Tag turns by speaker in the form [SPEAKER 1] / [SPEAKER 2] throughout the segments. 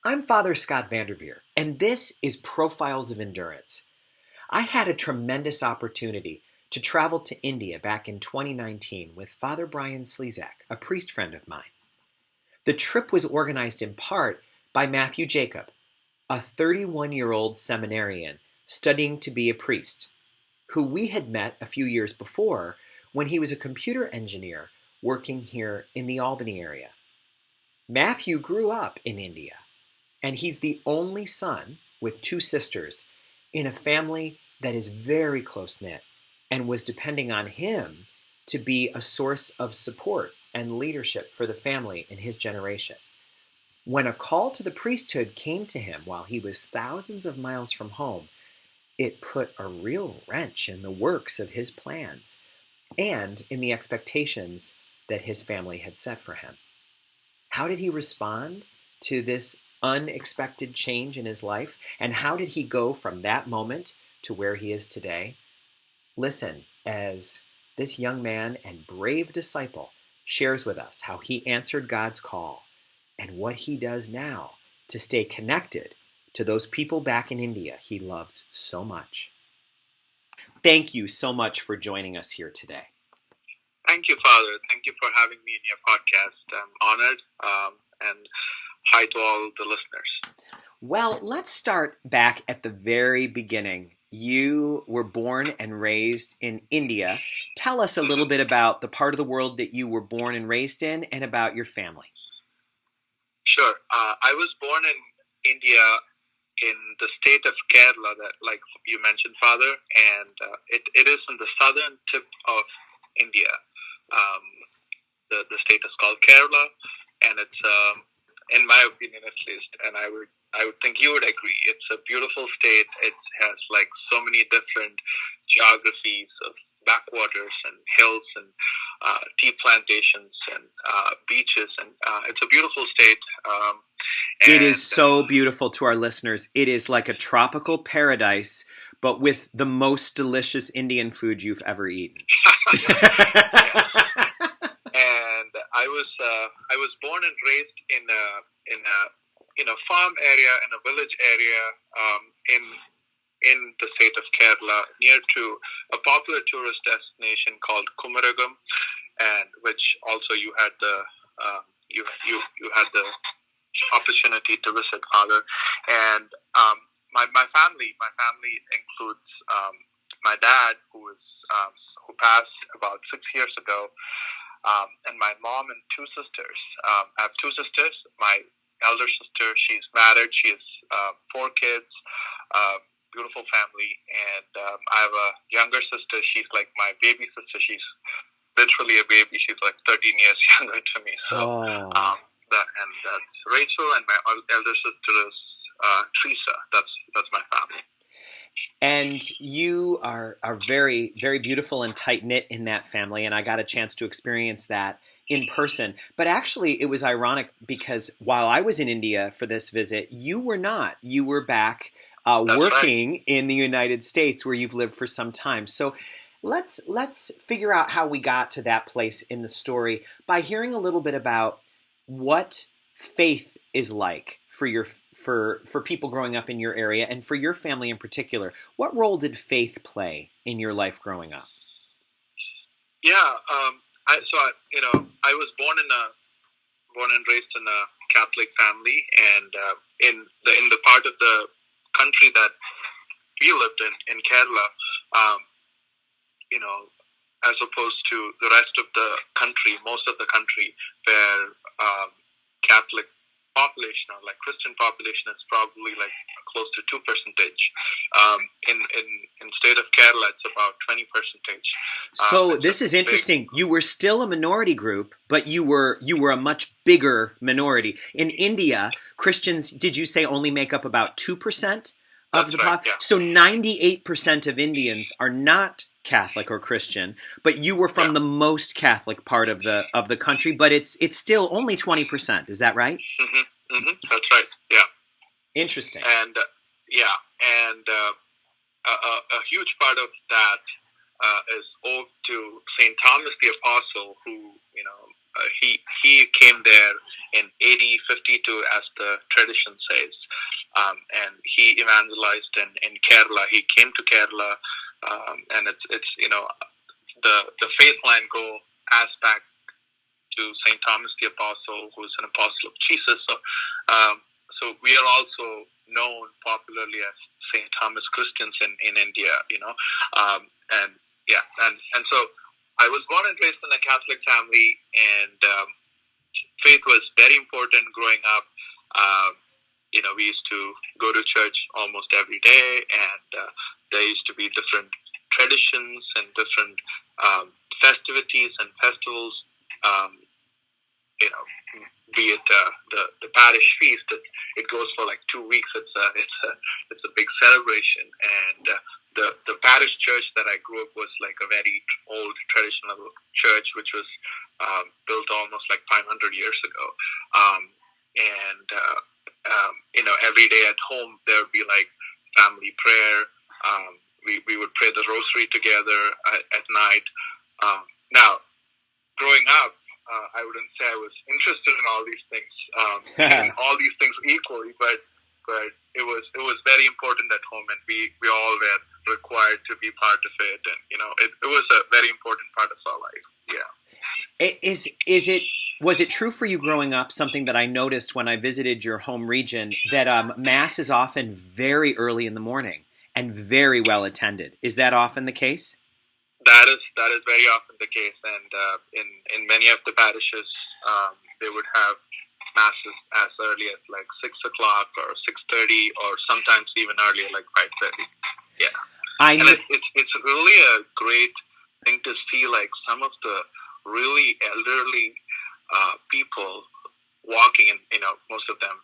[SPEAKER 1] I'm Father Scott Vanderveer, and this is Profiles of Endurance. I had a tremendous opportunity to travel to India back in 2019 with Father Brian Slezak, a priest friend of mine. The trip was organized in part by Mathew Jacob, a 31-year-old seminarian studying to be a priest, who we had met a few years before when he was a computer engineer working here in the Albany area. Matthew grew up in India, and he's the only son with two sisters in a family that is very close-knit and was depending on him to be a source of support and leadership for the family in his generation. When a call to the priesthood came to him while he was thousands of miles from home, it put a real wrench in the works of his plans and in the expectations that his family had set for him. How did he respond to this unexpected change in his life? And how did he go from that moment to where he is today? Listen as this young man and brave disciple shares with us how he answered God's call and what he does now to stay connected to those people back in India he loves so much. Thank you so much for joining us here today.
[SPEAKER 2] Thank you, Father. Thank you for having me in your podcast. I'm honored, and hi to all the listeners.
[SPEAKER 1] Well, let's start back at the very beginning. You were born and raised in India. Tell us a little bit about the part of the world that you were born and raised in and about your family.
[SPEAKER 2] Sure. I was born in India in the state of Kerala, that, like you mentioned, Father, and it is in the southern tip of India. The state is called Kerala, and it's, in my opinion at least, and I would think you would agree, it's a beautiful state. It has like so many different geographies of backwaters and hills and tea plantations and beaches, and it's a beautiful state.
[SPEAKER 1] It is so beautiful to our listeners. It is like a tropical paradise, but with the most delicious Indian food you've ever eaten.
[SPEAKER 2] And I was born and raised in a farm area, in a village area, in the state of Kerala, near to a popular tourist destination called Kumaragam, and which also you had the you had the opportunity to visit, Father. And my family includes my dad, who passed about 6 years ago, and my mom and two sisters. I have two sisters. My elder sister, she's married. She has 4 kids. Beautiful family. And I have a younger sister. She's like my baby sister. She's literally a baby. She's like 13 years younger to me. So, that's Rachel, and my elder sister is Teresa. That's my family.
[SPEAKER 1] And you are very, very beautiful and tight-knit in that family, and I got a chance to experience that in person. But actually, it was ironic because while I was in India for this visit, you were not. You were back working in the United States, where you've lived for some time. So let's figure out how we got to that place in the story by hearing a little bit about what faith is like for people growing up in your area and for your family in particular. What role did faith play in your life growing up?
[SPEAKER 2] Yeah, I was born and raised in a Catholic family, and in the part of the country that we lived in Kerala, as opposed to the rest of the country, most of the country, where Catholic population, or like Christian population, is probably like close to 2%. In state of Kerala, it's about 20%.
[SPEAKER 1] So this is interesting. You were still a minority group, but you were a much bigger minority. In India, Christians, did you say, only make up about 2% of the population?
[SPEAKER 2] Yeah.
[SPEAKER 1] So 98% of Indians are not Catholic or Christian, but you were from the most Catholic part of the country, but it's still only 20%. Is that right?
[SPEAKER 2] Mm-hmm. Mm-hmm. That's right. Yeah.
[SPEAKER 1] Interesting.
[SPEAKER 2] And a huge part of that is owed to Saint Thomas the Apostle, who he came there in AD 52, as the tradition says. And he evangelized in Kerala. He came to Kerala, and it's the faith line go as back to St. Thomas the Apostle, who's an apostle of Jesus. So we are also known popularly as St. Thomas Christians in India, and so I was born and raised in a Catholic family, and faith was very important growing up. We used to go to church almost every day, and there used to be different traditions and different festivities and festivals. Be it the parish feast, it goes for like 2 weeks. It's a big celebration, and the parish church that I grew up was like a very old traditional church, which was built almost like 500 years ago. Every day at home there would be like family prayer. We would pray the rosary together at night. Now, growing up, I wouldn't say I was interested in all these things, and all these things equally, but it was very important at home, and we all were required to be part of it, and it was a very important part of our life. Yeah.
[SPEAKER 1] Was it true for you growing up, something that I noticed when I visited your home region, that Mass is often very early in the morning and very well attended? Is that often the case?
[SPEAKER 2] That is very often the case, and in many of the parishes, they would have masses as early as like 6:00 or 6:30, or sometimes even earlier, like 5:30. Yeah, it's really a great thing to see, like some of the really elderly people walking, and most of them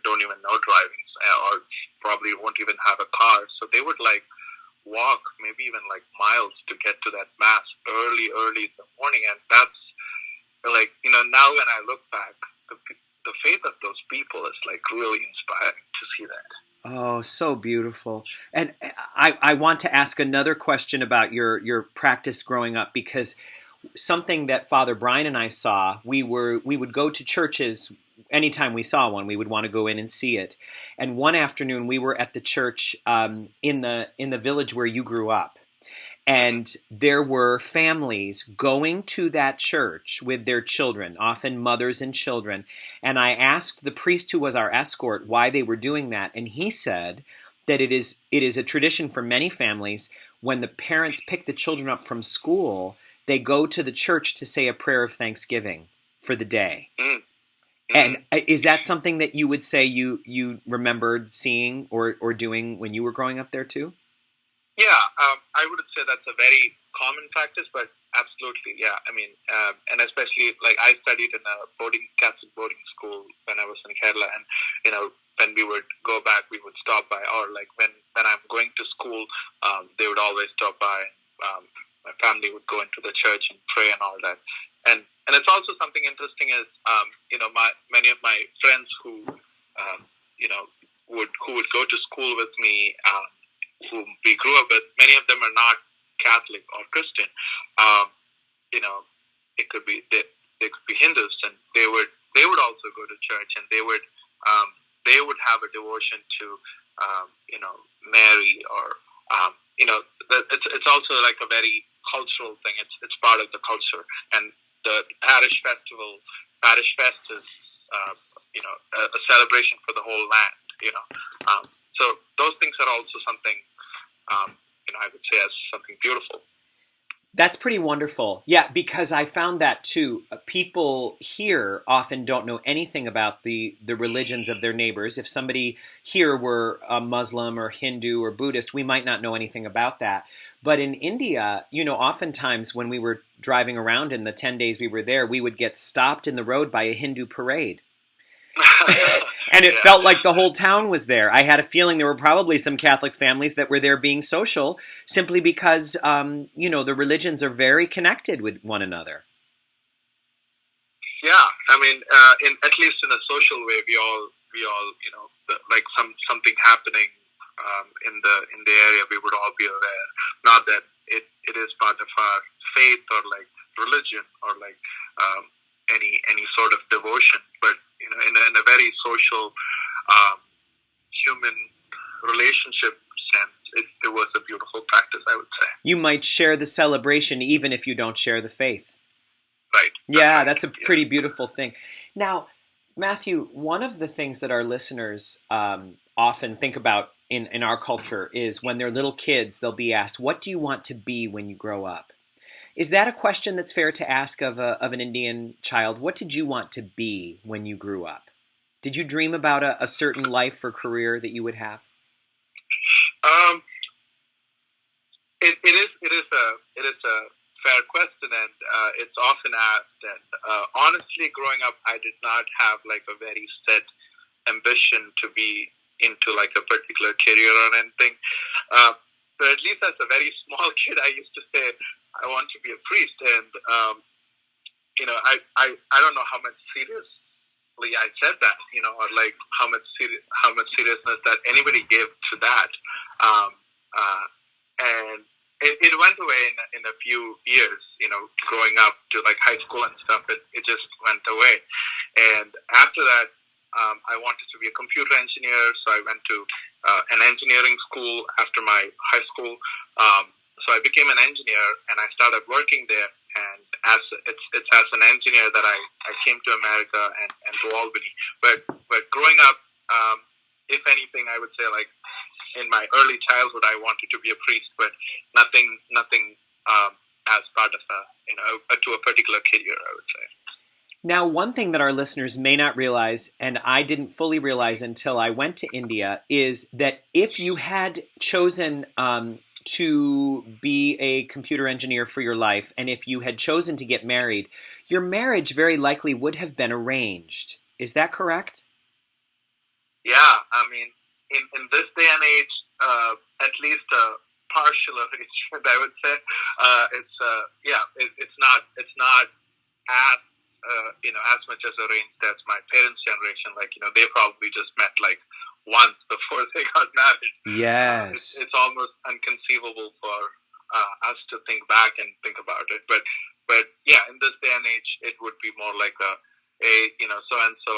[SPEAKER 2] don't even know driving, or probably won't even have a car, so they would like walk maybe even like miles to get to that mass early in the morning. And that's like, now when I look back, the faith of those people is like really inspiring to see that.
[SPEAKER 1] Oh, so beautiful. And I want to ask another question about your practice growing up, because something that Father Brian and I saw, we would go to churches. Anytime we saw one, we would want to go in and see it. And one afternoon, we were at the church in the village where you grew up, and there were families going to that church with their children, often mothers and children. And I asked the priest who was our escort why they were doing that, and he said that it is a tradition for many families. When the parents pick the children up from school, they go to the church to say a prayer of thanksgiving for the day. And is that something that you would say you remembered seeing or doing when you were growing up there too?
[SPEAKER 2] Yeah, I wouldn't say that's a very common practice, but absolutely, yeah. I mean, and especially like I studied in a Catholic boarding school when I was in Kerala, and when we would go back, we would stop by, or like when I'm going to school, they would always stop by. My family would go into the church and pray and all that. And it's also something interesting is, many of my friends who would go to school with me, whom we grew up with, many of them are not Catholic or Christian. It could be they could be Hindus, and they would also go to church, and they would have a devotion to Mary, or it's also like a very cultural thing. It's part of the culture, and the parish fest is a celebration for the whole land. So those things are also something I would say as something beautiful.
[SPEAKER 1] That's pretty wonderful. Yeah, because I found that too. People here often don't know anything about the religions of their neighbors. If somebody here were a Muslim or Hindu or Buddhist, we might not know anything about that. But in India, oftentimes when we were driving around in the 10 days we were there, we would get stopped in the road by a Hindu parade. And it felt like the whole town was there. I had a feeling there were probably some Catholic families that were there being social simply because, the religions are very connected with one another.
[SPEAKER 2] Yeah, I mean, at least in a social way, we all, like something happening in the area, we would all be aware. Not that it is part of our faith or like religion or like any sort of devotion, but in a very social, um, human relationship sense, it was a beautiful practice, I would say.
[SPEAKER 1] You might share the celebration even if you don't share the faith.
[SPEAKER 2] Right.
[SPEAKER 1] Yeah, that's a pretty beautiful thing. Now, Mathew, one of the things that our listeners often think about in our culture is when they're little kids, they'll be asked, "What do you want to be when you grow up?" Is that a question that's fair to ask of an Indian child? What did you want to be when you grew up? Did you dream about a certain life or career that you would have?
[SPEAKER 2] It is a fair question, and it's often asked. And honestly, growing up, I did not have like a very set ambition to be into like a particular career or anything. But at least as a very small kid, I used to say I want to be a priest, and I don't know how much seriously I said that, or like how much seriousness that anybody gave to that. And it went away in a few years, growing up to like high school and stuff. It just went away. And after that, I wanted to be a computer engineer, so I went to an engineering school after my high school. So I became an engineer, and I started working there. And it's as an engineer that I came to America and to Albany. But growing up, if anything, I would say like in my early childhood, I wanted to be a priest, but nothing as part of to a particular career, I would say.
[SPEAKER 1] Now, one thing that our listeners may not realize, and I didn't fully realize until I went to India, is that if you had chosen to be a computer engineer for your life, and if you had chosen to get married, your marriage very likely would have been arranged. Is that correct?
[SPEAKER 2] Yeah, I mean, in this day and age, at least a partial arrangement, I would say. It's not as as much as arranged as my parents' generation. Like, they probably just met like once before they got married.
[SPEAKER 1] Yes.
[SPEAKER 2] It's almost inconceivable for us to think back and think about it. But yeah, in this day and age, it would be more like so and so,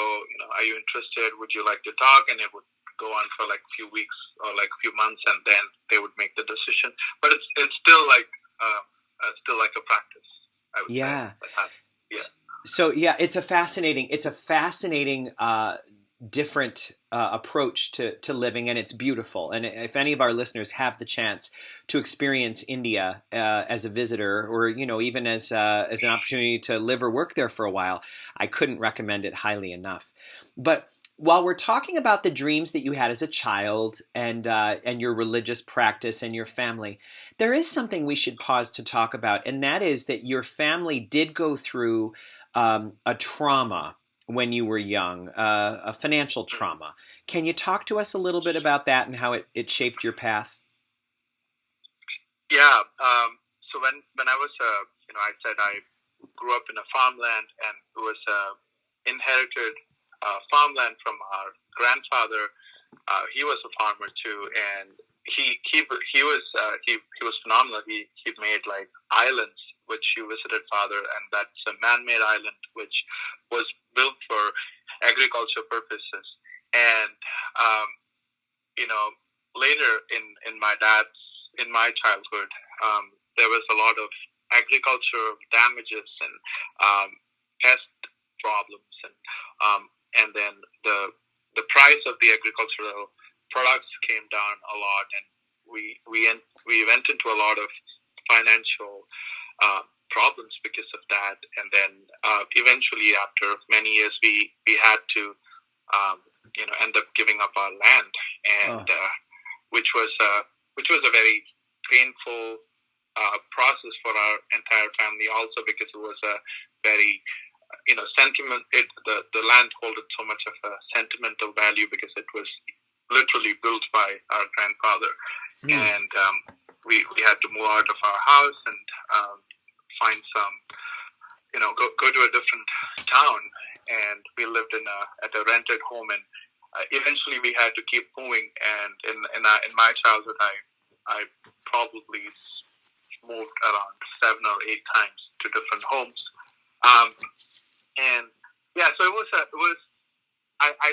[SPEAKER 2] are you interested? Would you like to talk? And it would go on for like a few weeks or like a few months, and then they would make the decision. But it's still like a practice, I would say. Yeah.
[SPEAKER 1] So yeah, it's a fascinating different approach to living, and it's beautiful. And if any of our listeners have the chance to experience India as a visitor, or even as an opportunity to live or work there for a while, I couldn't recommend it highly enough. But while we're talking about the dreams that you had as a child and your religious practice and your family, there is something we should pause to talk about, and that is that your family did go through a trauma when you were young, a financial trauma. Can you talk to us a little bit about that and how it shaped your path?
[SPEAKER 2] Yeah. So when I was, I said I grew up in a farmland, and it was inherited farmland from our grandfather. He was a farmer too, and he was phenomenal. He made like islands, which you visited, Father, and that's a man-made island which was built for agriculture purposes. And later in my childhood, there was a lot of agriculture damages and pest problems, and then the price of the agricultural products came down a lot, and we went into a lot of financial problems because of that. And then eventually, after many years, we had to end up giving up our land, and which was a very painful process for our entire family, also because it was a very sentiment. The land holded so much of a sentimental value because it was literally built by our grandfather, and we had to move out of our house and find some, go to a different town, and we lived at a rented home, and eventually we had to keep moving. And in my childhood, I probably moved around 7 or 8 times to different homes. And yeah, so I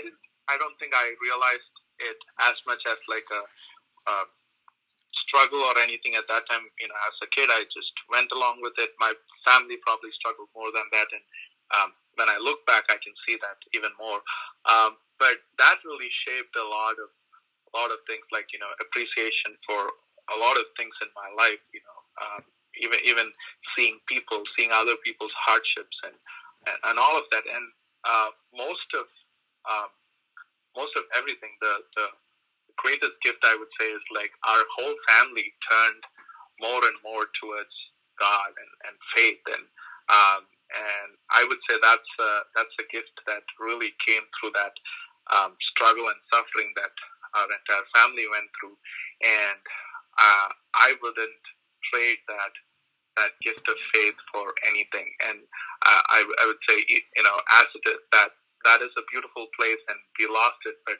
[SPEAKER 2] don't think I realized it as much as like a struggle or anything at that time. As a kid, I just went along with it. My family probably struggled more than that, and when I look back, I can see that even more. But that really shaped a lot of things, like appreciation for a lot of things in my life. Even seeing other people's hardships and all of that, and most of everything. The greatest gift, I would say, is like our whole family turned more and more towards God and faith, and I would say that's a gift that really came through that struggle and suffering that our entire family went through, and I wouldn't trade that gift of faith for anything. And I would say, as it is, that is a beautiful place, and we lost it, but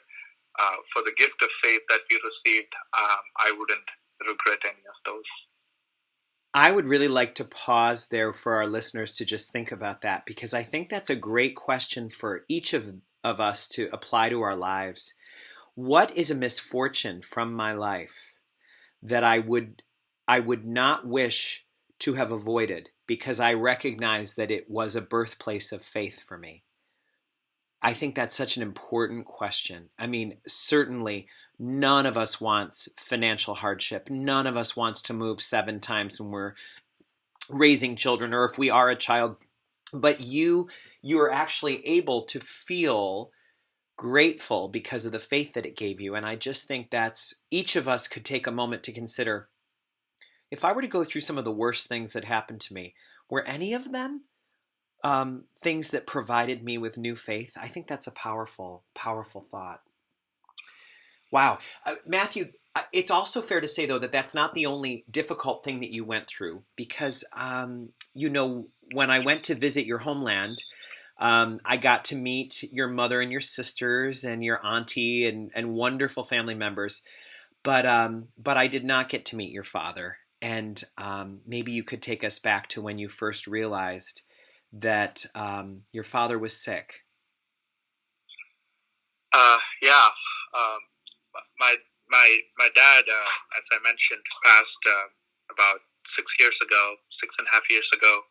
[SPEAKER 2] for the gift of faith that we received, I wouldn't regret any of those.
[SPEAKER 1] I would really like to pause there for our listeners to just think about that, because I think that's a great question for each of us to apply to our lives. What is a misfortune from my life that I would not wish to have avoided, because I recognize that it was a birthplace of faith for me? I think that's such an important question. I mean, certainly none of us wants financial hardship. None of us wants to move 7 times when we're raising children, or if we are a child. But you are actually able to feel grateful because of the faith that it gave you. And I just think that's, each of us could take a moment to consider, if I were to go through some of the worst things that happened to me, were any of them things that provided me with new faith? I think that's a powerful, powerful thought. Wow. Mathew, it's also fair to say, though, that that's not the only difficult thing that you went through, because, when I went to visit your homeland, I got to meet your mother and your sisters and your auntie and wonderful family members, but I did not get to meet your father. And maybe you could take us back to when you first realized that your father was sick.
[SPEAKER 2] Yeah. My dad, as I mentioned, passed about 6.5 years ago,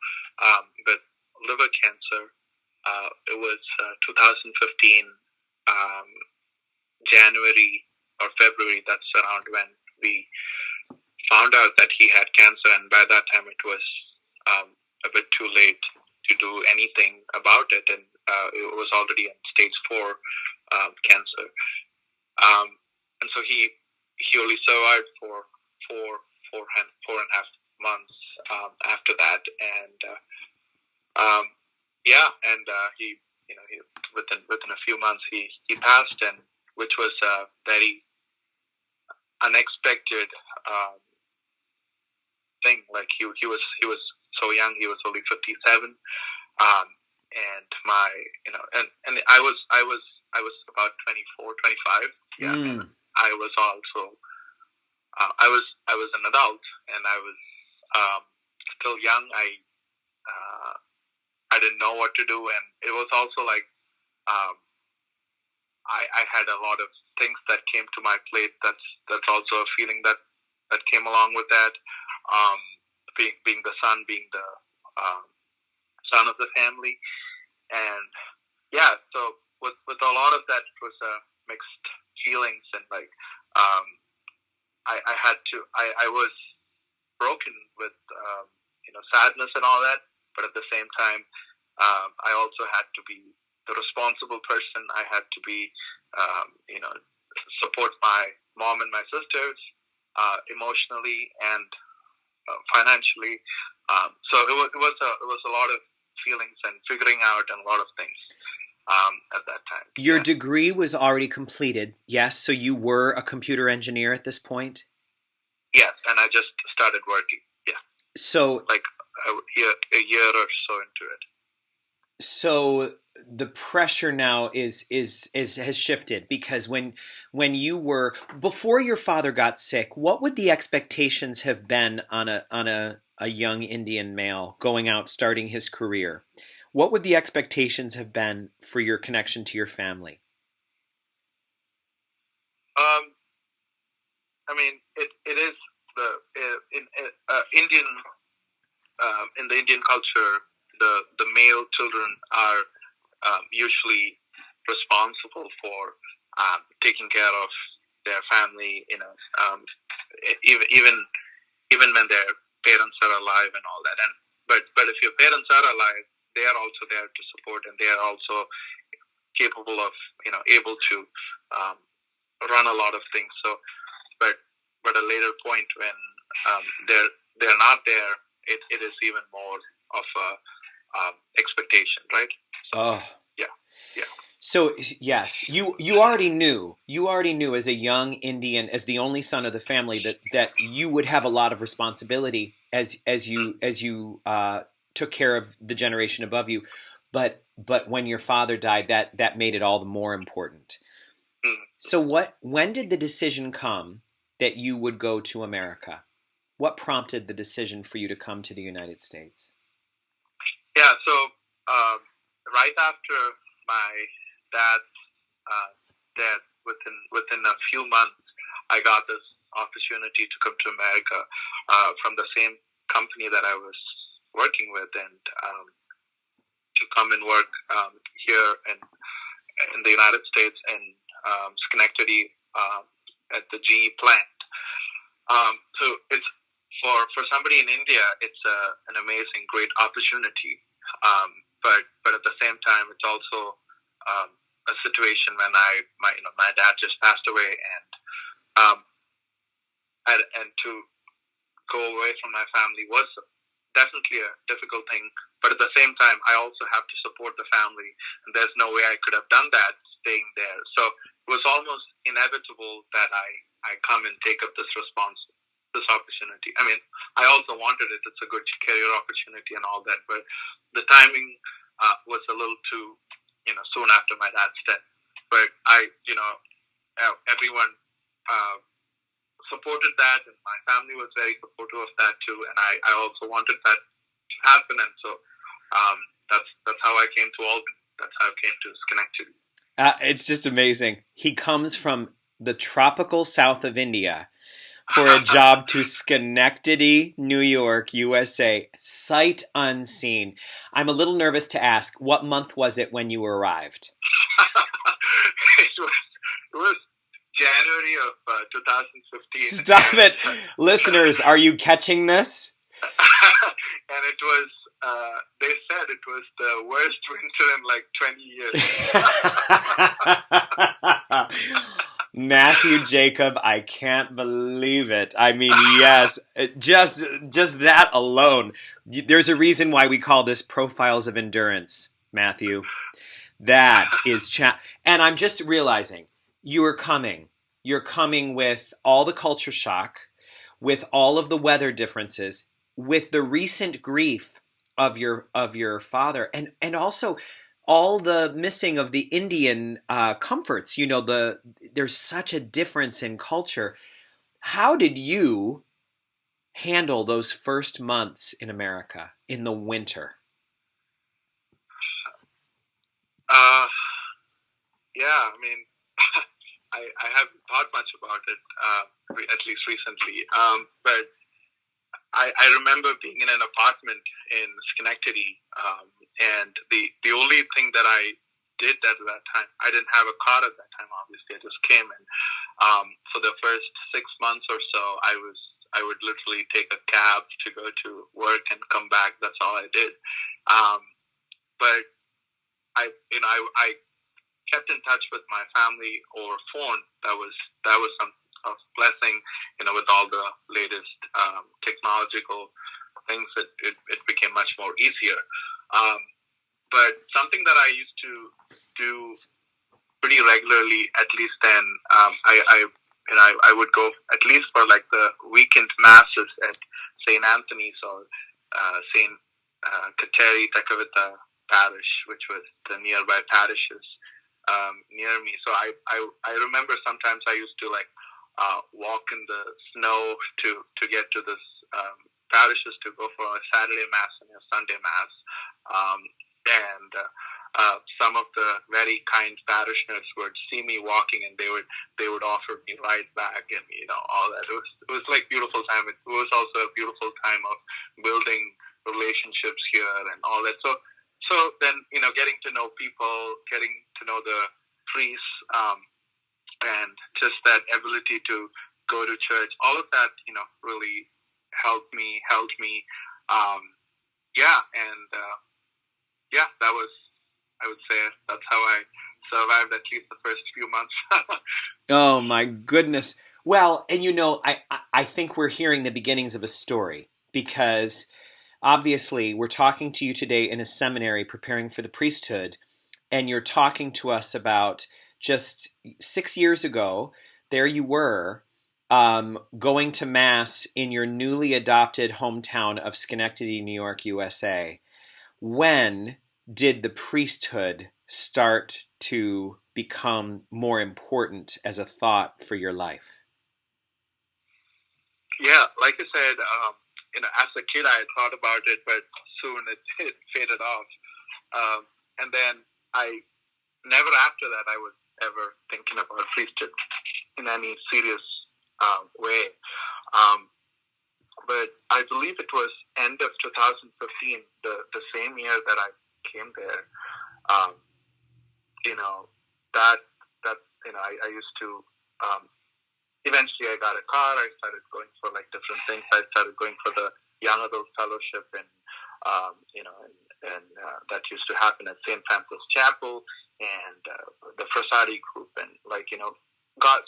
[SPEAKER 2] with liver cancer. It was 2015, January or February. That's around when we found out that he had cancer, and by that time it was a bit too late to do anything about it, and it was already in stage 4 cancer. And so he only survived for four and a half months after that, and he within a few months he passed, and which was a very unexpected thing. Like he was so young. He was only 57, and my and I was about 24, 25. Yeah, and I was also I was an adult, and I was still young. I didn't know what to do, and it was also like I had a lot of things that came to my plate. That's also a feeling that came along with that. Being the son, being the son of the family, and yeah. So with a lot of that, it was mixed feelings, and like I was broken with sadness and all that, but at the same time, I also had to be the responsible person. I had to be support my mom and my sisters emotionally and financially. So it was a lot of feelings and figuring out and a lot of things at that time.
[SPEAKER 1] Your degree was already completed, yes? So you were a computer engineer at this point?
[SPEAKER 2] Yes, and I just started working, yeah.
[SPEAKER 1] So
[SPEAKER 2] like a year or so into it.
[SPEAKER 1] So the pressure now has shifted, because when you were, before your father got sick, what would the expectations have been on a young Indian male going out, starting his career? What would the expectations have been for your connection to your family?
[SPEAKER 2] I mean, it is the Indian in the Indian culture, the male children are usually responsible for taking care of their family. Even when their parents are alive and all that. And but if your parents are alive, they are also there to support, and they are also capable of able to run a lot of things. So, but a later point when they're not there, it is even more of a expectation, right? So,
[SPEAKER 1] Oh,
[SPEAKER 2] yeah.
[SPEAKER 1] so yes, you already knew as a young Indian, as the only son of the family, that you would have a lot of responsibility as you took care of the generation above you. But when your father died, that made it all the more important. So when did the decision come that you would go to America? What prompted the decision for you to come to the United States?
[SPEAKER 2] Yeah. So right after my dad's death, within a few months, I got this opportunity to come to America from the same company that I was working with, and to come and work here in the United States in Schenectady at the GE plant. So it's for somebody in India, it's an amazing, great opportunity. But at the same time, it's also a situation when my dad just passed away, and to go away from my family was definitely a difficult thing. But at the same time, I also have to support the family, and there's no way I could have done that staying there. So it was almost inevitable that I come and take up this opportunity. I mean, I also wanted it. It's a good career opportunity and all that, but the timing was a little too, soon after my dad's death. But everyone supported that, and my family was very supportive of that too. And I also wanted that to happen, and so that's how I came to Albany. That's how I came to Schenectady.
[SPEAKER 1] It's just amazing. He comes from the tropical south of India for a job to Schenectady, New York, USA, sight unseen. I'm a little nervous to ask, what month was it when you arrived?
[SPEAKER 2] It was January of 2015.
[SPEAKER 1] Stop it. Listeners, are you catching this?
[SPEAKER 2] And it was, they said it was the worst winter in like 20 years.
[SPEAKER 1] Mathew Jacob, I can't believe it. I mean, yes, just that alone. There's a reason why we call this Profiles of Endurance, Mathew. That is and I'm just realizing you're coming with all the culture shock, with all of the weather differences, with the recent grief of your father, and also all the missing of the Indian comforts. There's such a difference in culture. How did you handle those first months in America in the winter?
[SPEAKER 2] Yeah, I mean, I haven't thought much about it, at least recently. But I remember being in an apartment in Schenectady, and the only thing that I did at that time, I didn't have a car at that time. Obviously, I just came, and for the first 6 months or so, I would literally take a cab to go to work and come back. That's all I did. But I kept in touch with my family over phone. That was some blessing, with all the latest technological things. It became much more easier. But something that I used to do pretty regularly, at least then, I would go at least for like the weekend masses at St. Anthony's or St. Kateri Tekavita parish, which was the nearby parishes near me. So I remember sometimes I used to walk in the snow to get to this parishes to go for a Saturday mass and a Sunday mass. and some of the very kind parishioners would see me walking, and they would offer me ride back, and all that. It was like beautiful time. It was also a beautiful time of building relationships here and all that. So then getting to know people, getting to know the priests, and just that ability to go to church, all of that really held me. That was, I would say, that's how I survived at least the first few months.
[SPEAKER 1] Oh my goodness. Well, and I think we're hearing the beginnings of a story, because obviously we're talking to you today in a seminary preparing for the priesthood, and you're talking to us about just 6 years ago, there you were, going to Mass in your newly adopted hometown of Schenectady, New York, USA. When did the priesthood start to become more important as a thought for your life?
[SPEAKER 2] Yeah, like I said, as a kid I had thought about it, but soon it faded off. And then never after that I was ever thinking about priesthood in any serious way. But I believe it was end of 2015, the same year that I came there. I used to. Eventually, I got a car. I started going for different things. I started going for the young adult fellowship, and that used to happen at St. Francis Chapel, and the Frasati group, and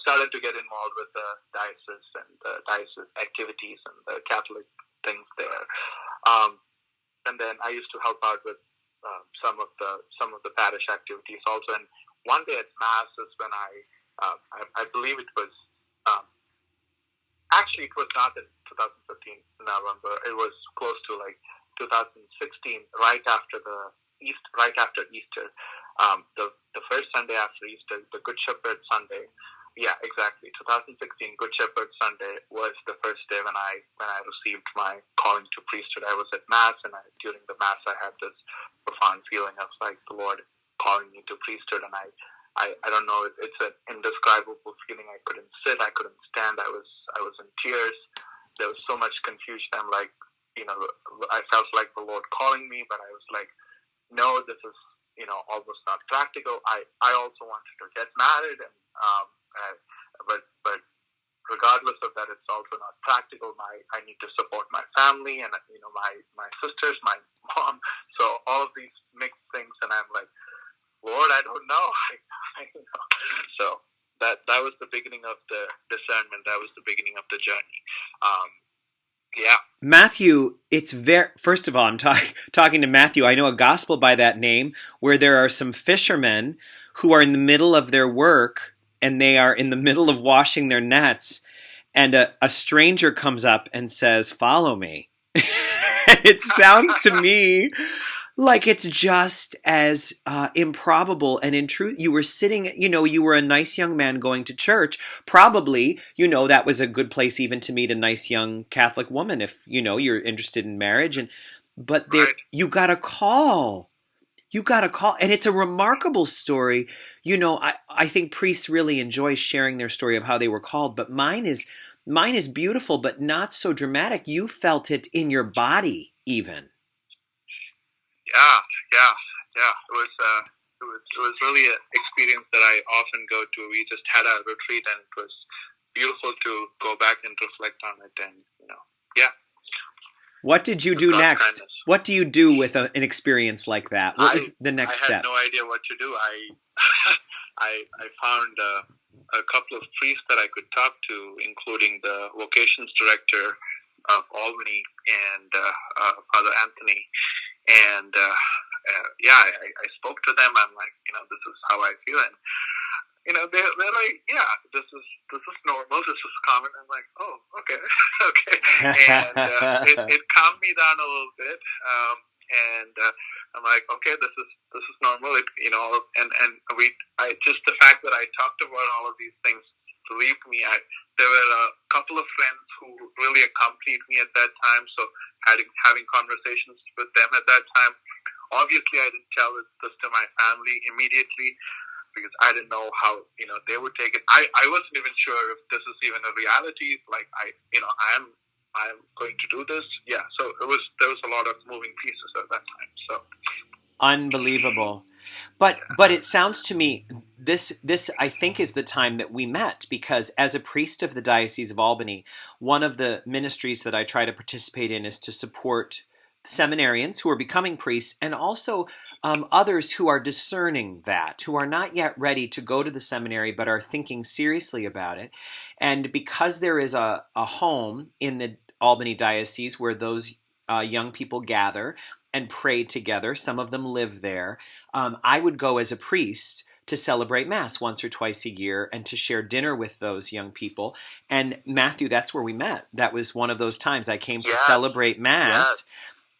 [SPEAKER 2] started to get involved with the diocese and the diocese activities and the Catholic things there. And then I used to help out with some of the parish activities also. And one day at Mass is when I believe it was actually it was not in 2015 November. It was close to 2016, right after Easter. The first Sunday after Easter, the Good Shepherd Sunday. Yeah, exactly. 2016 Good Shepherd Sunday was the first day when I received my calling to priesthood. I was at Mass, and during the Mass I had this profound feeling of the Lord calling me to priesthood, and I don't know, it's an indescribable feeling. I couldn't sit, I couldn't stand, I was in tears. There was so much confusion. I'm I felt like the Lord calling me, but I was no, this is almost not practical. I also wanted to get married, and but regardless of that, it's also not practical. I need to support my family, and my sisters, my mom. So all of these mixed things, and I'm Lord, I don't know. So that was the beginning of the discernment. That was the beginning of the journey. Yeah.
[SPEAKER 1] Matthew, first of all, I'm talking to Matthew. I know a gospel by that name where there are some fishermen who are in the middle of their work, and they are in the middle of washing their nets, and a stranger comes up and says, "Follow me." It sounds to me like it's just as improbable, and in truth, you were sitting, you were a nice young man going to church. Probably, that was a good place even to meet a nice young Catholic woman if, you're interested in marriage. But there,
[SPEAKER 2] right.
[SPEAKER 1] You got a call. And it's a remarkable story. I think priests really enjoy sharing their story of how they were called, but mine is beautiful, but not so dramatic. You felt it in your body even.
[SPEAKER 2] Yeah. It was really an experience that I often go to. We just had a retreat, and it was beautiful to go back and reflect on it. And yeah.
[SPEAKER 1] What did you do next? Kindness. What do you do with an experience like that? What was the next step?
[SPEAKER 2] I had no idea what to do. I found a couple of priests that I could talk to, including the vocations director of Albany and Father Anthony. And I spoke to them. I'm this is how I feel, and they're like, yeah, this is normal, this is common. I'm like, oh, okay, okay, and it calmed me down a little bit, and I'm like, okay, this is normal, I just the fact that I talked about all of these things relieved me. There were a couple of friends who really accompanied me at that time, so having conversations with them at that time Obviously, I didn't tell this to my family immediately because I didn't know how they would take it. I wasn't even sure if this is even a reality. Like I'm going to do this. Yeah. So there was a lot of moving pieces at that time. So
[SPEAKER 1] unbelievable. But it sounds to me this I think is the time that we met, because as a priest of the Diocese of Albany, one of the ministries that I try to participate in is to support seminarians who are becoming priests, and also others who are discerning that, who are not yet ready to go to the seminary but are thinking seriously about it. And because there is a home in the Albany Diocese where those young people gather and pray together, some of them live there, I would go as a priest to celebrate Mass once or twice a year and to share dinner with those young people. And Matthew, that's where we met. That was one of those times I came to celebrate Mass,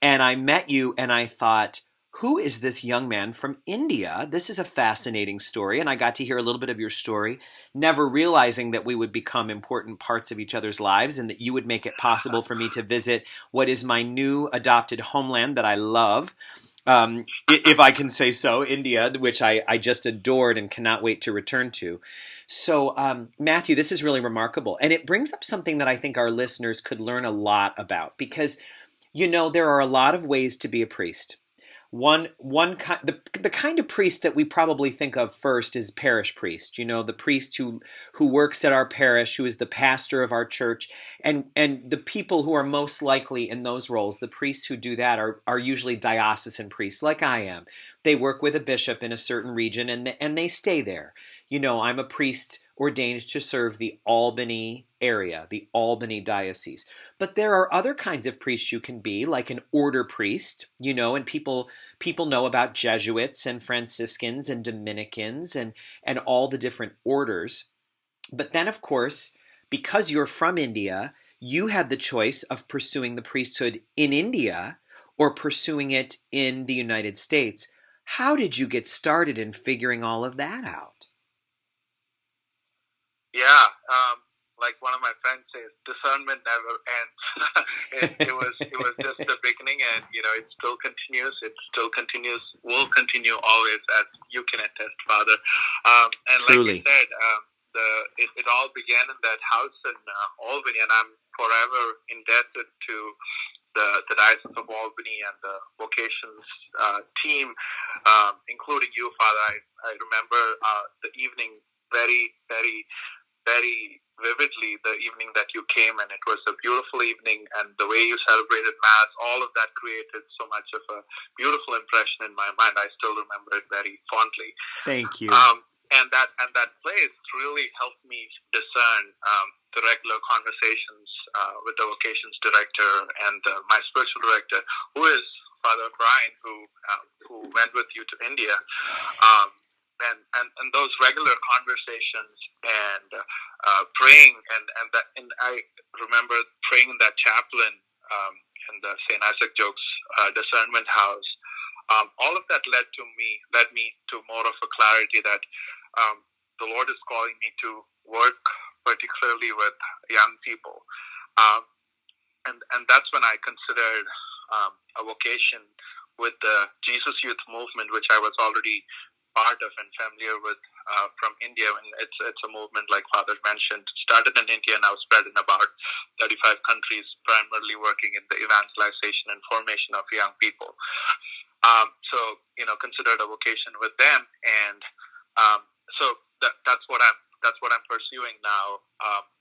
[SPEAKER 1] and I met you, and I thought, who is this young man from India? This is a fascinating story. And I got to hear a little bit of your story, never realizing that we would become important parts of each other's lives and that you would make it possible for me to visit what is my new adopted homeland that I love. If I can say so, India, which I just adored and cannot wait to return to. So, Matthew, this is really remarkable. And it brings up something that I think our listeners could learn a lot about, because, there are a lot of ways to be a priest. The kind of priest that we probably think of first is parish priest. The priest who works at our parish, who is the pastor of our church, and the people who are most likely in those roles, the priests who do that are usually diocesan priests, like I am. They work with a bishop in a certain region, and they stay there. I'm a priest ordained to serve the Albany area, the Albany diocese. But there are other kinds of priests you can be, like an order priest, and people know about Jesuits and Franciscans and Dominicans and all the different orders. But then, of course, because you're from India, you had the choice of pursuing the priesthood in India or pursuing it in the United States. How did you get started in figuring all of that out?
[SPEAKER 2] Yeah, like one of my friends says, discernment never ends. it was just the beginning, and it still continues. It still continues. Will continue always, as you can attest, Father. And
[SPEAKER 1] Truly.
[SPEAKER 2] like you said, it all began in that house in Albany, and I'm forever indebted to the Diocese of Albany and the vocations team, including you, Father. I remember the evening very, very, very vividly, the evening that you came, and it was a beautiful evening, and the way you celebrated Mass, all of that created so much of a beautiful impression in my mind. I still remember it very fondly.
[SPEAKER 1] Thank you.
[SPEAKER 2] And that place really helped me discern the regular conversations with the vocations director and my spiritual director, who is Father Brian, who went with you to India. And those regular conversations and praying and I remember praying in that chapel in the St. Isaac Jogues discernment house. All of that led me to more of a clarity that the Lord is calling me to work particularly with young people, and that's when I considered a vocation with the Jesus Youth Movement, which I was already part of and familiar with from India. And it's a movement, like Father mentioned, started in India, now spread in about 35 countries, primarily working in the evangelization and formation of young people. So considered a vocation with them, and so that's what I'm pursuing now,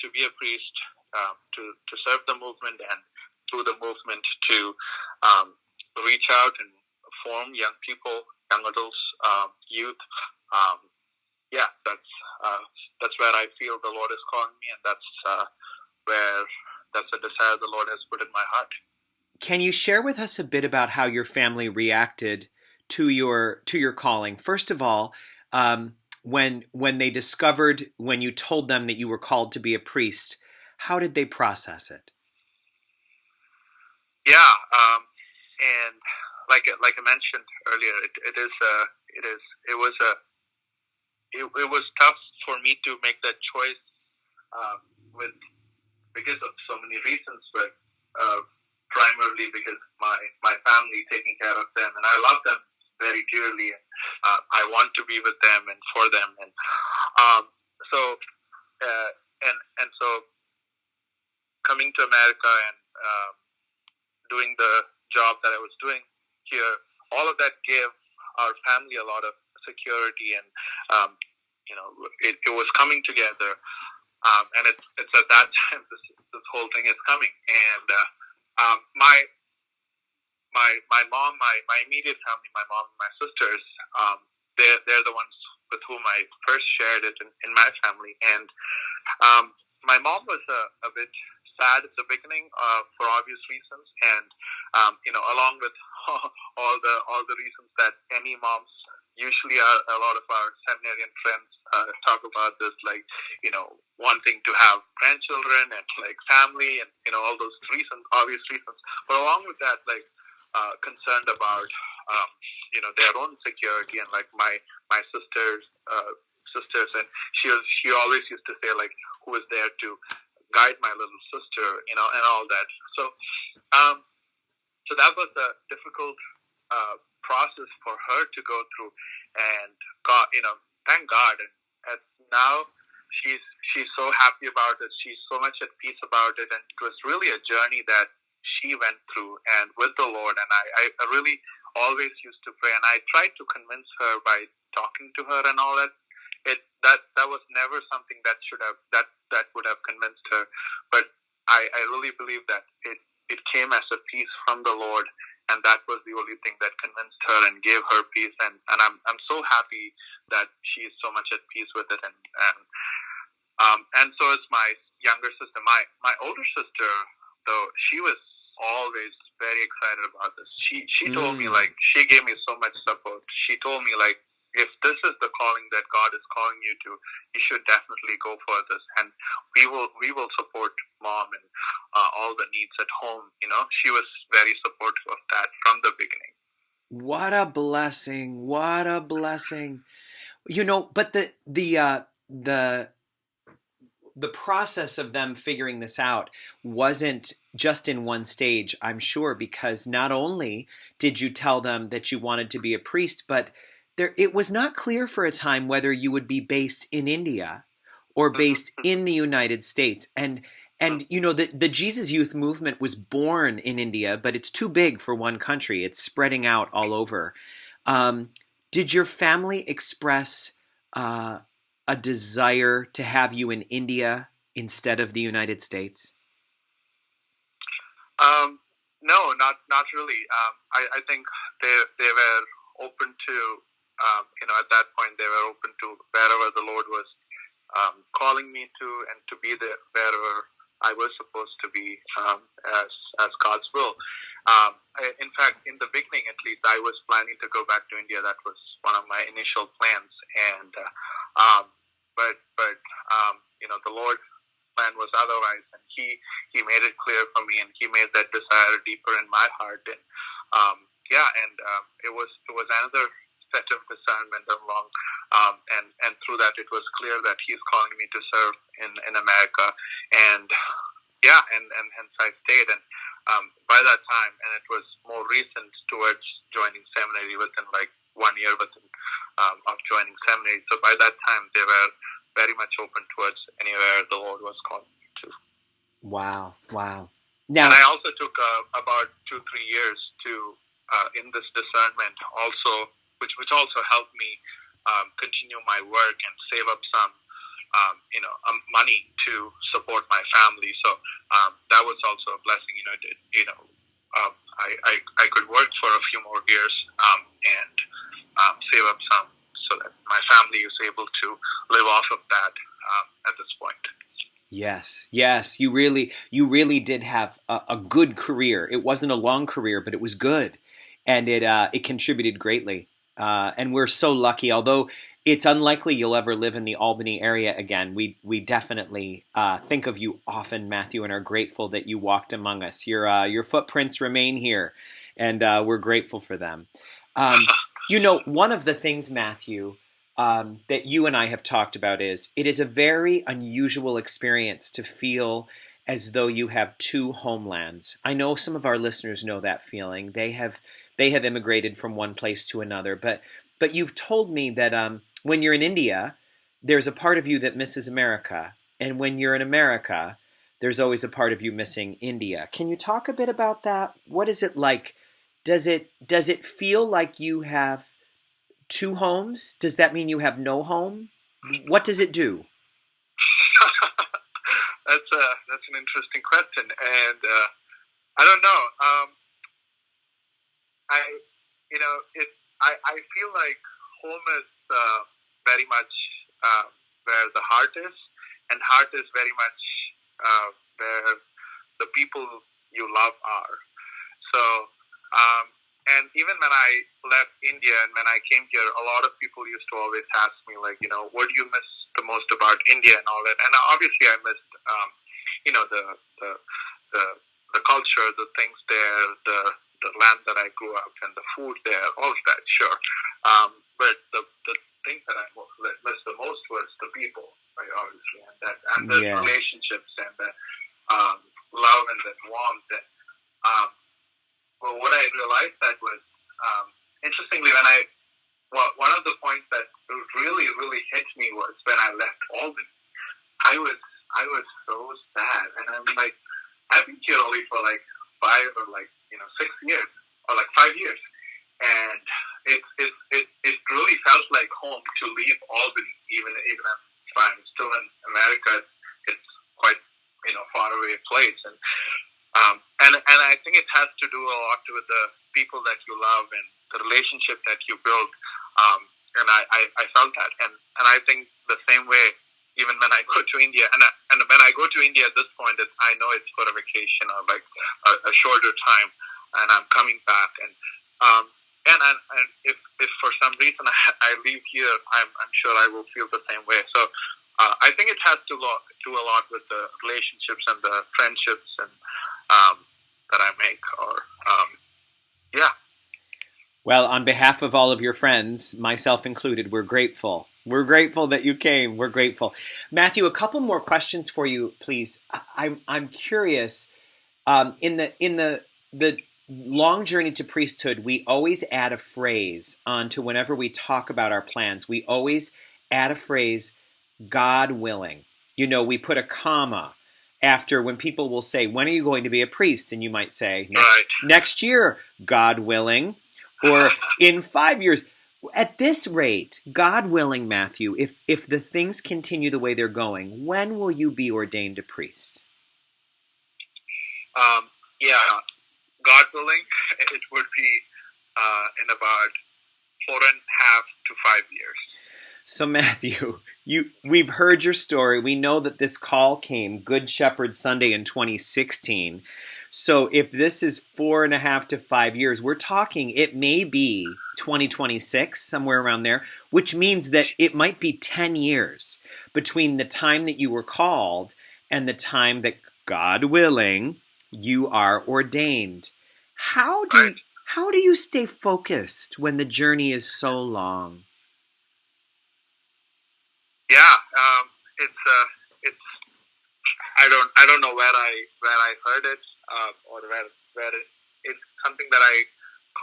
[SPEAKER 2] to be a priest, to serve the movement, and through the movement to reach out and form young people, young adults, youth. That's where I feel the Lord is calling me, and that's a desire the Lord has put in my heart.
[SPEAKER 1] Can you share with us a bit about how your family reacted to your calling? First of all, when they discovered, when you told them that you were called to be a priest, how did they process it?
[SPEAKER 2] Yeah, and like I mentioned earlier, it was tough for me to make that choice because of so many reasons, but primarily because my family, taking care of them, and I love them very dearly, and I want to be with them and for them, and um, so uh, and so coming to America and doing the job that I was doing here, all of that gave our family a lot of security, and it was coming together, and it's at that time this whole thing is coming, and my mom, my immediate family, my mom and my sisters, they're the ones with whom I first shared it in my family, and my mom was a bit sad at the beginning for obvious reasons, and along with all the reasons that any moms usually a lot of our seminarian friends talk about this, like wanting to have grandchildren and like family and all those reasons, obvious reasons. But along with that, like concerned about their own security, and like my sisters, and she always used to say like, who is there to guide my little sister, and all that. So that was a difficult process for her to go through, and God, thank God, and now she's so happy about it. She's so much at peace about it, and it was really a journey that she went through, and with the Lord. And I really always used to pray, and I tried to convince her by talking to her and all that. That was never something that would have convinced her, but I really believe that it came as a peace from the Lord, and that was the only thing that convinced her and gave her peace. And I'm so happy that she is so much at peace with it, and so is my younger sister. My older sister, though, she was always very excited about this. She told me, like, she gave me so much support. She told me, like, if this is the calling that God is calling you to, you should definitely go for this, and we will support mom and all the needs at home. She was very supportive of that from the beginning.
[SPEAKER 1] What a blessing! What a blessing! But the process of them figuring this out wasn't just in one stage, I'm sure, because not only did you tell them that you wanted to be a priest, but it was not clear for a time whether you would be based in India or based in the United States. And the Jesus Youth movement was born in India, but it's too big for one country. It's spreading out all over. Did your family express a desire to have you in India instead of the United States?
[SPEAKER 2] No, not really. I think they were open to, at that point they were open to wherever the Lord was calling me to, and to be there wherever I was supposed to be, as God's will. In fact, in the beginning, at least, I was planning to go back to India. That was one of my initial plans, and but the Lord plan was otherwise, and He made it clear for me, and He made that desire deeper in my heart, and it was another set of discernment along, and through that it was clear that He's calling me to serve in America, and hence I stayed, and by that time, and it was more recent towards joining seminary, within like 1 year of joining seminary. So by that time they were very much open towards anywhere the Lord was calling me to.
[SPEAKER 1] Wow.
[SPEAKER 2] Now, and I also took about 2-3 years to in this discernment also, which also helped me continue my work and save up some money to support my family. So that was also a blessing. I could work for a few more years and save up some, so that my family is able to live off of that at this point.
[SPEAKER 1] Yes, you really did have a good career. It wasn't a long career, but it was good, and it contributed greatly. And we're so lucky. Although it's unlikely you'll ever live in the Albany area again, we definitely think of you often, Matthew, and are grateful that you walked among us. Your footprints remain here, and we're grateful for them. One of the things, Matthew, that you and I have talked about is it is a very unusual experience to feel as though you have two homelands. I know some of our listeners know that feeling. They have they have immigrated from one place to another. But you've told me that when you're in India, there's a part of you that misses America, and when you're in America, there's always a part of you missing India. Can you talk a bit about that? What is it like? Does it feel like you have two homes? Does that mean you have no home? What does it do?
[SPEAKER 2] That's an interesting question, and I don't know. I feel like home is very much where the heart is, and heart is very much where the people you love are. So, and even when I left India and when I came here, a lot of people used to always ask me, like, what do you miss the most about India and all that? And obviously, I missed, the culture, the things there, the land that I grew up, and the food there, all of that, sure. But the thing that I missed the most was the people, right? Obviously, and the
[SPEAKER 1] Yes.
[SPEAKER 2] relationships and the love and the warmth. And well, what I realized that was interestingly one of the points that really hit me was when I left Albany. I was so sad, and I'm like, I've been here only for like 5 or 6 years or 5 years, and it really felt like home to leave Albany, even if I'm still in America. It's quite far away place, and I think it has to do a lot with the people that you love and the relationship that you build, and I felt that, and I think the same way. Even when I go to India, and when I go to India at this point, I know it's for a vacation or like a shorter time, and I'm coming back. And if for some reason I leave here, I'm sure I will feel the same way. So I think it has to do a lot with the relationships and the friendships and that I make. Yeah.
[SPEAKER 1] Well, on behalf of all of your friends, myself included, we're grateful. We're grateful that you came. We're grateful. Mathew, a couple more questions for you, please. I'm curious. In the long journey to priesthood, we always add a phrase onto whenever we talk about our plans. We always add a phrase, God willing. We put a comma after when people will say, when are you going to be a priest? And you might say, next year, God willing, or in 5 years. At this rate, God willing, Mathew, if the things continue the way they're going, when will you be ordained a priest?
[SPEAKER 2] God willing, it would be in about 4.5 to 5 years.
[SPEAKER 1] So, Mathew, we've heard your story. We know that this call came Good Shepherd Sunday in 2016. So if this is 4.5 to 5 years, we're talking it may be 2026, somewhere around there, which means that it might be 10 years between the time that you were called and the time that, God willing, you are ordained. How do you stay focused when the journey is so long?
[SPEAKER 2] Yeah, it's I don't know where I heard it or where it's something that I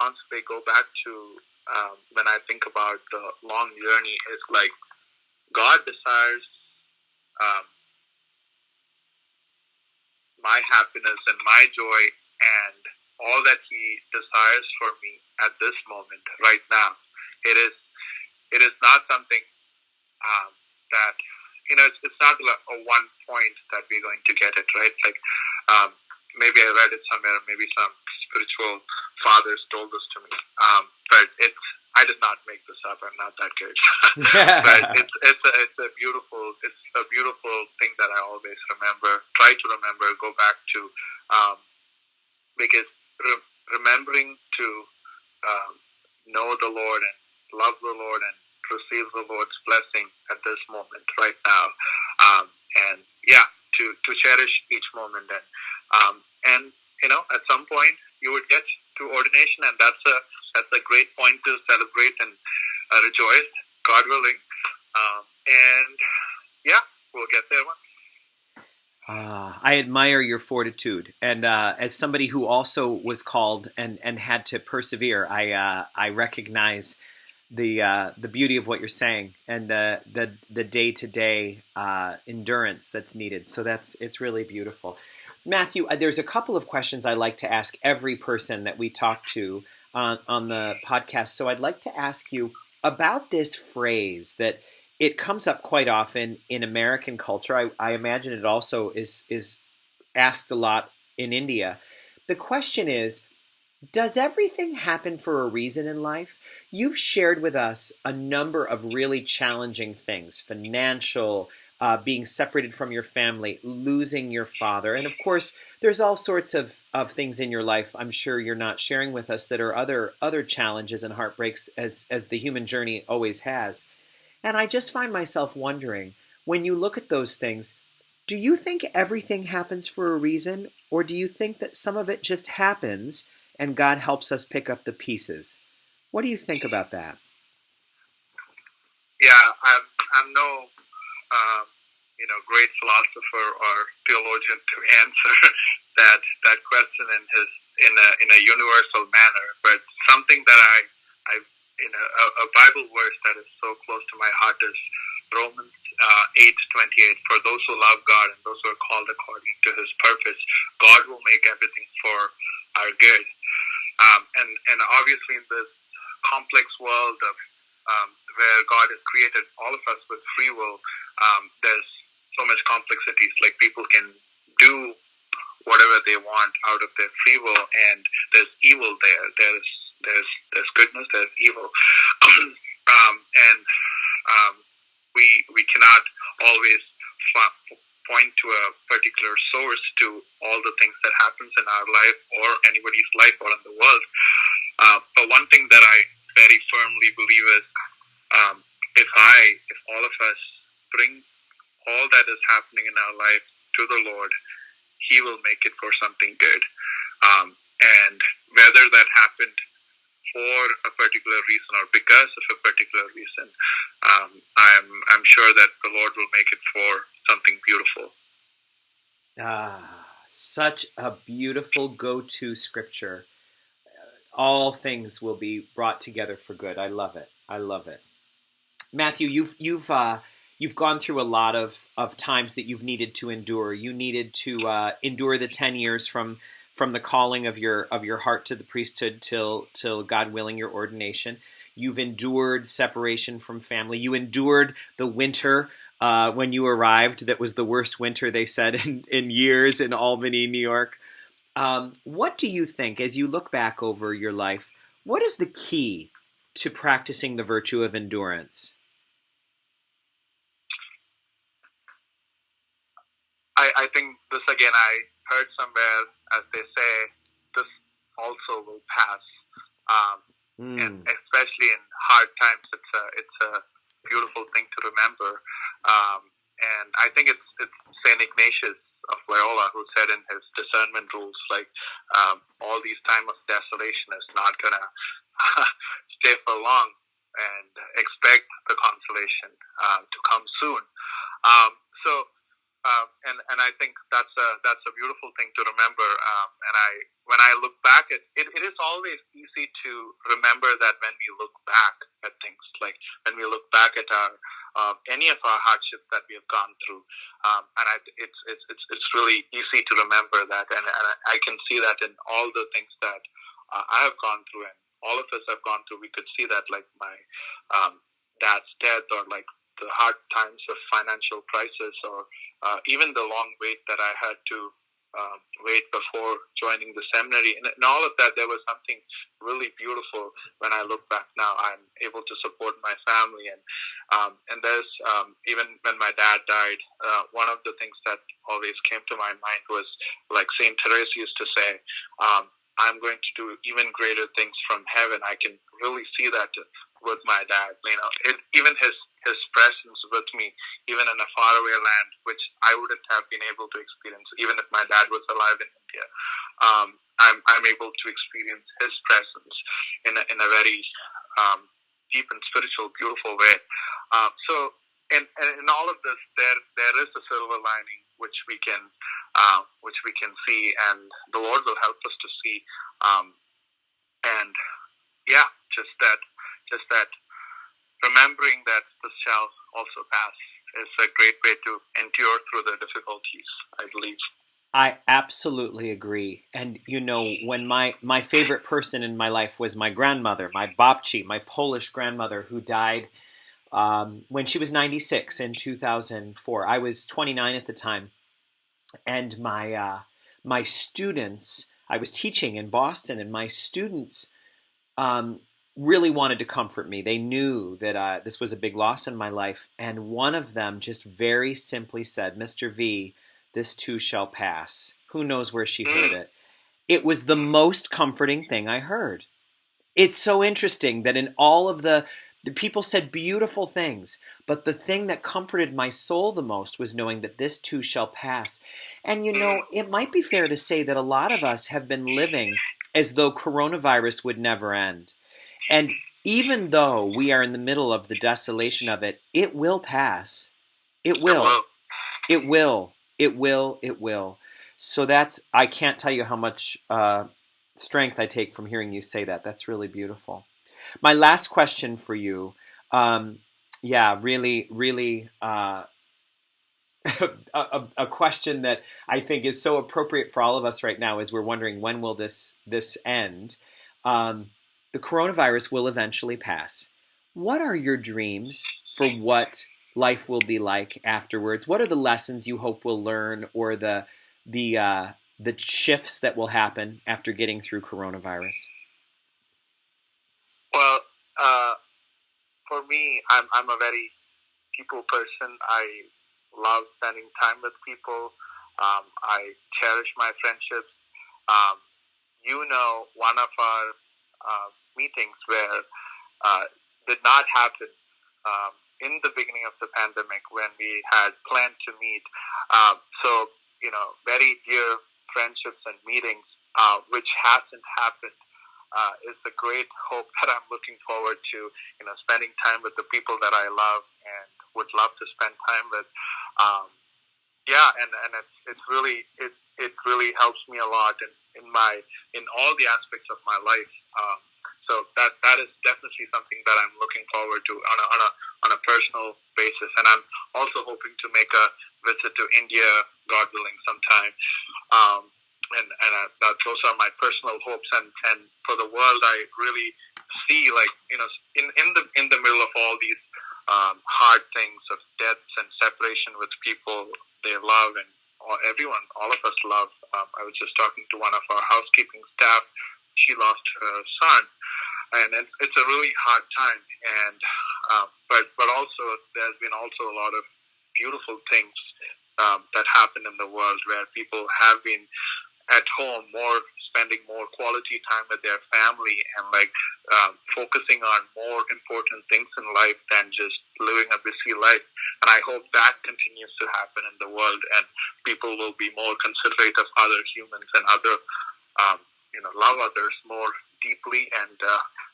[SPEAKER 2] constantly go back to when I think about the long journey. Is like God desires my happiness and my joy and all that He desires for me at this moment, right now. It is not something that it's not like a one point that we're going to get it, right? Like maybe I read it somewhere, maybe some spiritual fathers told this to me, but I did not make this up. I'm not that good. But it's a beautiful thing that I always try to remember, go back to, because remembering to know the Lord and love the Lord and receive the Lord's blessing at this moment right now, and to cherish each moment, and at some point you would get to ordination, and that's a great point to celebrate and rejoice, God willing, and we'll get there one.
[SPEAKER 1] I admire your fortitude, and as somebody who also was called and had to persevere, I recognize the beauty of what you're saying and the day to day endurance that's needed. So it's really beautiful. Matthew, there's a couple of questions I like to ask every person that we talk to on the podcast. So I'd like to ask you about this phrase that it comes up quite often in American culture. I imagine it also is asked a lot in India. The question is, does everything happen for a reason in life? You've shared with us a number of really challenging things: financial, being separated from your family, losing your father. And of course, there's all sorts of things in your life I'm sure you're not sharing with us that are other challenges and heartbreaks as the human journey always has. And I just find myself wondering, when you look at those things, do you think everything happens for a reason, or do you think that some of it just happens and God helps us pick up the pieces? What do you think about that?
[SPEAKER 2] Yeah, I'm no, great philosopher or theologian to answer that question in a universal manner. But something that I a Bible verse that is so close to my heart is Romans 8:28. For those who love God and those who are called according to His purpose, God will make everything for our good. And obviously in this complex world of where God has created all of us with free will, there's so much complexities. Like, people can do whatever they want out of their free will, and there's evil there. There's goodness, there's evil, and we cannot always point to a particular source to all the things that happens in our life or anybody's life or in the world. But one thing that I very firmly believe is, if all of us bring all that is happening in our life to the Lord, He will make it for something good. And whether that happened for a particular reason or because of a particular reason, I'm sure that the Lord will make it for something beautiful.
[SPEAKER 1] Such a beautiful go-to scripture. All things will be brought together for good. I love it. I love it. Matthew, you've gone through a lot of times that you've needed to endure. You needed to endure the 10 years from the calling of your heart to the priesthood till God willing your ordination. You've endured separation from family. You endured the winter when you arrived. That was the worst winter, they said, in years in Albany, New York. What do you think, as you look back over your life, what is the key to practicing the virtue of endurance?
[SPEAKER 2] I think this, again, I heard somewhere, as they say, this also will pass. And especially in hard times, it's a beautiful thing to remember. And I think it's Saint Ignatius of Loyola who said in his discernment rules, like, all these time of desolation is not gonna stay for long, and expect the consolation to come soon. And I think that's a beautiful thing to remember. When I look back at it, it is always easy to remember that when we look back at things, like when we look back at any of our hardships that we have gone through, it's really easy to remember that, and I can see that in all the things that I have gone through, and all of us have gone through. We could see that, like my dad's death, or like the hard times of financial crisis, or even the long wait that I had to wait before joining the seminary. And in all of that, there was something really beautiful. When I look back now, I'm able to support my family. And there's, even when my dad died, one of the things that always came to my mind was, like St. Therese used to say, I'm going to do even greater things from heaven. I can really see that with my dad. Even his presence with me, even in a faraway land, which I wouldn't have been able to experience, even if my dad was alive in India. I'm able to experience his presence in a very deep and spiritual, beautiful way. So and in all of this, there is a silver lining which we can see, and the Lord will help us to see. And yeah, just that remembering that this shall also pass is a great way to endure through the difficulties, I believe.
[SPEAKER 1] I absolutely agree. And when my favorite person in my life was my grandmother, my babci, my Polish grandmother, who died when she was 96 in 2004. I was 29 at the time, and my students. I was teaching in Boston, and my students really wanted to comfort me. They knew that this was a big loss in my life, and one of them just very simply said, "Mr. V, this too shall pass." Who knows where she heard it? It was the most comforting thing I heard. It's so interesting that in all of the people said beautiful things, but the thing that comforted my soul the most was knowing that this too shall pass. And it might be fair to say that a lot of us have been living as though coronavirus would never end. And even though we are in the middle of the desolation of it, it will pass. It will. It will. It will. It will. So I can't tell you how much strength I take from hearing you say that. That's really beautiful. My last question for you, really, really a question that I think is so appropriate for all of us right now as we're wondering, when will this end? The coronavirus will eventually pass. What are your dreams for what life will be like afterwards? What are the lessons you hope we'll learn, or the shifts that will happen after getting through coronavirus?
[SPEAKER 2] Well, for me, I'm a very people person. I love spending time with people. I cherish my friendships. One of our meetings where did not happen in the beginning of the pandemic when we had planned to meet. Very dear friendships and meetings, which hasn't happened, is the great hope that I'm looking forward to. Spending time with the people that I love and would love to spend time with. And it's really it really helps me a lot in all the aspects of my life. So that is definitely something that I'm looking forward to on a personal basis, and I'm also hoping to make a visit to India, God willing, sometime. Those are my personal hopes, and for the world, I really see, in the middle of all these hard things of deaths and separation with people they love, and all of us love. I was just talking to one of our housekeeping staff. She lost her son, and it's a really hard time. And but also there's been also a lot of beautiful things that happen in the world where people have been at home spending more quality time with their family, and focusing on more important things in life than just living a busy life. And I hope that continues to happen in the world, and people will be more considerate of other humans and love others more deeply and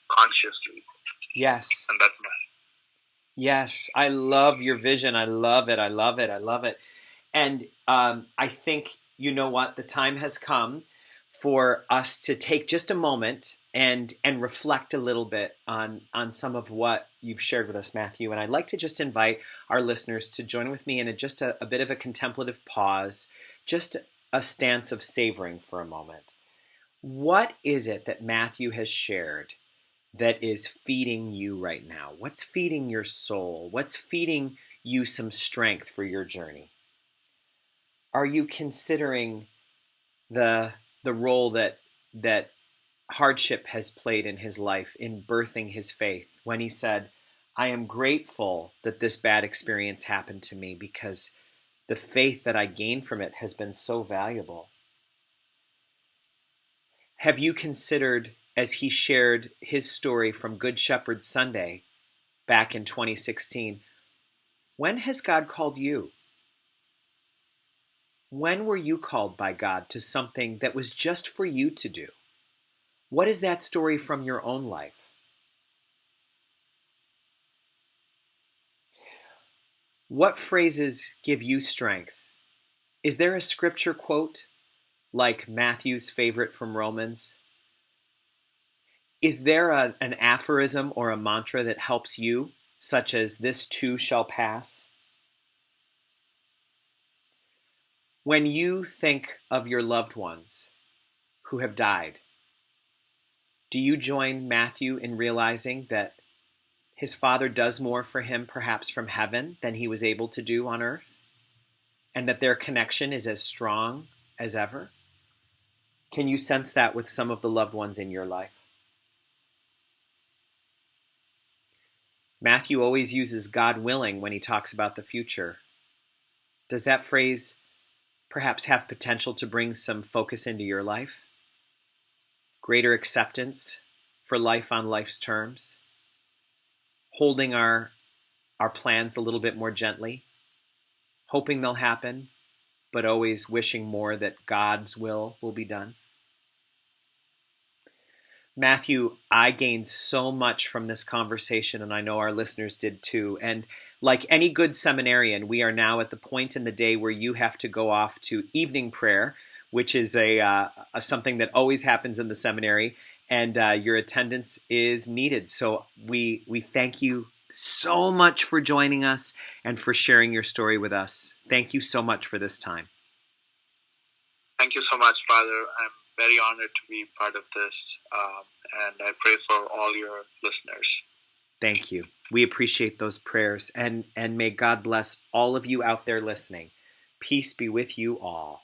[SPEAKER 2] consciously.
[SPEAKER 1] Yes.
[SPEAKER 2] And that's
[SPEAKER 1] Yes, I love your vision. I love it. I love it. I love it. And I think, the time has come for us to take just a moment and reflect a little bit on some of what you've shared with us, Mathew. And I'd like to just invite our listeners to join with me in just a bit of a contemplative pause, just a stance of savoring for a moment. What is it that Mathew has shared that is feeding you right now? What's feeding your soul? What's feeding you some strength for your journey? Are you considering the role that hardship has played in his life in birthing his faith, when he said, "I am grateful that this bad experience happened to me because the faith that I gained from it has been so valuable"? Have you considered, as he shared his story from Good Shepherd Sunday back in 2016, when has God called you? When were you called by God to something that was just for you to do? What is that story from your own life? What phrases give you strength? Is there a scripture quote, like Matthew's favorite from Romans? Is there an aphorism or a mantra that helps you, such as "this too shall pass"? When you think of your loved ones who have died, do you join Matthew in realizing that his Father does more for him, perhaps from heaven, than he was able to do on earth? And that their connection is as strong as ever? Can you sense that with some of the loved ones in your life? Matthew always uses "God willing" when he talks about the future. Does that phrase perhaps have potential to bring some focus into your life? Greater acceptance for life on life's terms? Holding our plans a little bit more gently? Hoping they'll happen, but always wishing more that God's will be done? Matthew, I gained so much from this conversation, and I know our listeners did too. And like any good seminarian, we are now at the point in the day where you have to go off to evening prayer, which is a something that always happens in the seminary, and your attendance is needed. So we thank you so much for joining us and for sharing your story with us. Thank you so much for this time.
[SPEAKER 2] Thank you so much, Father. I'm very honored to be part of this, and I pray for all your listeners.
[SPEAKER 1] Thank you. We appreciate those prayers, and may God bless all of you out there listening. Peace be with you all.